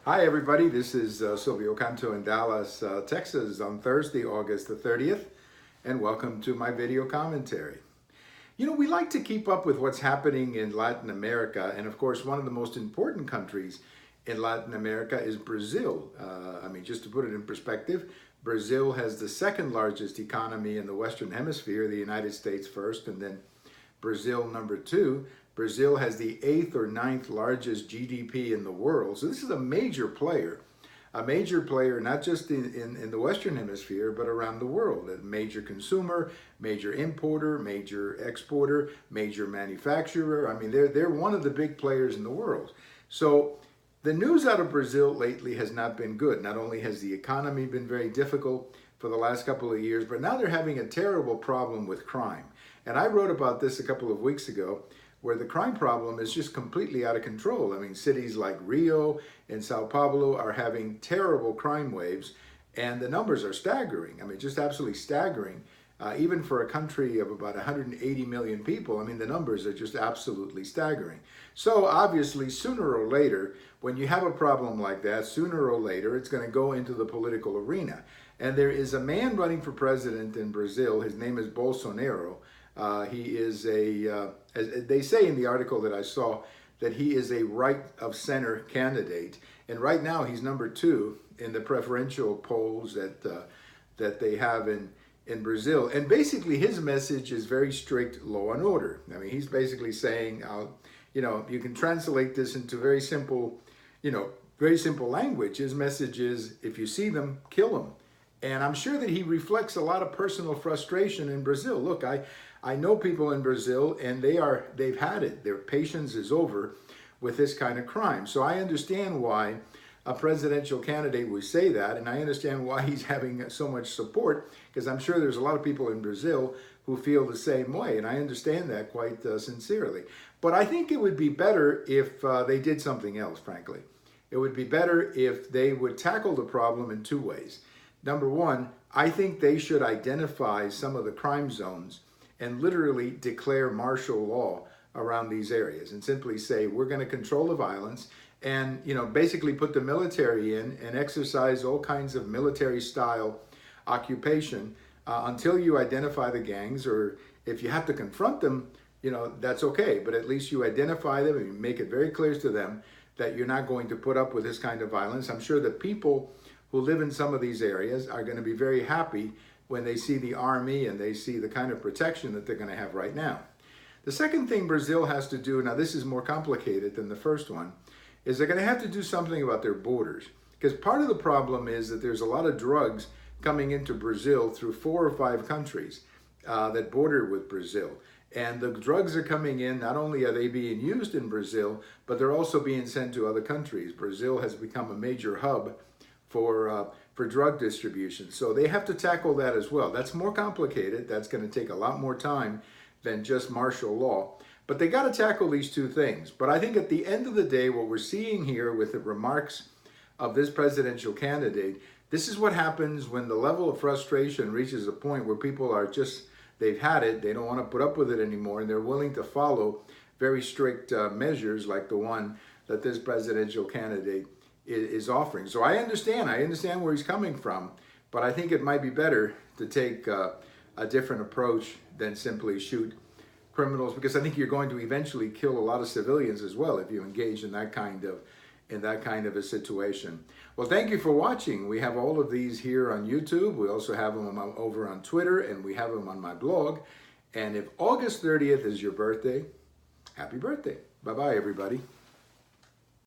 Hi everybody, this is Silvio Canto in Dallas, Texas on Thursday, August the 30th, and welcome to my video commentary. You know, we like to keep up with what's happening in Latin America, and of course one of the most important countries in Latin America is Brazil. Just to put it in perspective, Brazil has the second largest economy in the Western Hemisphere, the United States first, and then Brazil number two. Brazil has the 8th or ninth largest GDP in the world. So this is a major player not just in the Western Hemisphere, but around the world. A major consumer, major importer, major exporter, major manufacturer. I mean, they're one of the big players in the world. So the news out of Brazil lately has not been good. Not only has the economy been very difficult for the last couple of years, but now they're having a terrible problem with crime. And I wrote about this a couple of weeks ago, where the crime problem is just completely out of control. I mean, cities like Rio and Sao Paulo are having terrible crime waves, and the numbers are staggering. I mean, just absolutely staggering. Even for a country of about 180 million people, I mean, the numbers are just absolutely staggering. So obviously, sooner or later, when you have a problem like that, sooner or later, it's going to go into the political arena. And there is a man running for president in Brazil. His name is Bolsonaro. He is as they say in the article that I saw, that he is a right of center candidate. And right now he's number 2 in the preferential polls that they have in Brazil. And basically his message is very strict law and order. I mean, he's basically saying, you can translate this into very simple language. His message is, if you see them, kill them. And I'm sure that he reflects a lot of personal frustration in Brazil. Look, I know people in Brazil, and they've had it. Their patience is over with this kind of crime. So I understand why a presidential candidate would say that, and I understand why he's having so much support, because I'm sure there's a lot of people in Brazil who feel the same way, and I understand that quite sincerely. But I think it would be better if they did something else, frankly. It would be better if they would tackle the problem in 2 ways. Number 1, I think they should identify some of the crime zones and literally declare martial law around these areas and simply say, we're going to control the violence and, basically put the military in and exercise all kinds of military style occupation until you identify the gangs, or if you have to confront them, that's okay. But at least you identify them and you make it very clear to them that you're not going to put up with this kind of violence. I'm sure that people who live in some of these areas are going to be very happy when they see the army and they see the kind of protection that they're going to have right now. The second thing Brazil has to do, now this is more complicated than the first one, is they're going to have to do something about their borders. Because part of the problem is that there's a lot of drugs coming into Brazil through 4 or 5 countries that border with Brazil. And the drugs are coming in, not only are they being used in Brazil, but they're also being sent to other countries. Brazil has become a major hub for drug distribution. So they have to tackle that as well. That's more complicated. That's going to take a lot more time than just martial law. But they got to tackle these 2 things. But I think at the end of the day, what we're seeing here with the remarks of this presidential candidate, this is what happens when the level of frustration reaches a point where people are just, they've had it, they don't want to put up with it anymore, and they're willing to follow very strict measures like the one that this presidential candidate is offering. So I understand where he's coming from, but I think it might be better to take a different approach than simply shoot criminals, because I think you're going to eventually kill a lot of civilians as well if you engage in that kind of a situation. Well, thank you for watching. We have all of these here on YouTube. We also have them over on Twitter, and we have them on my blog. And if August 30th is your birthday, happy birthday. Bye-bye, everybody.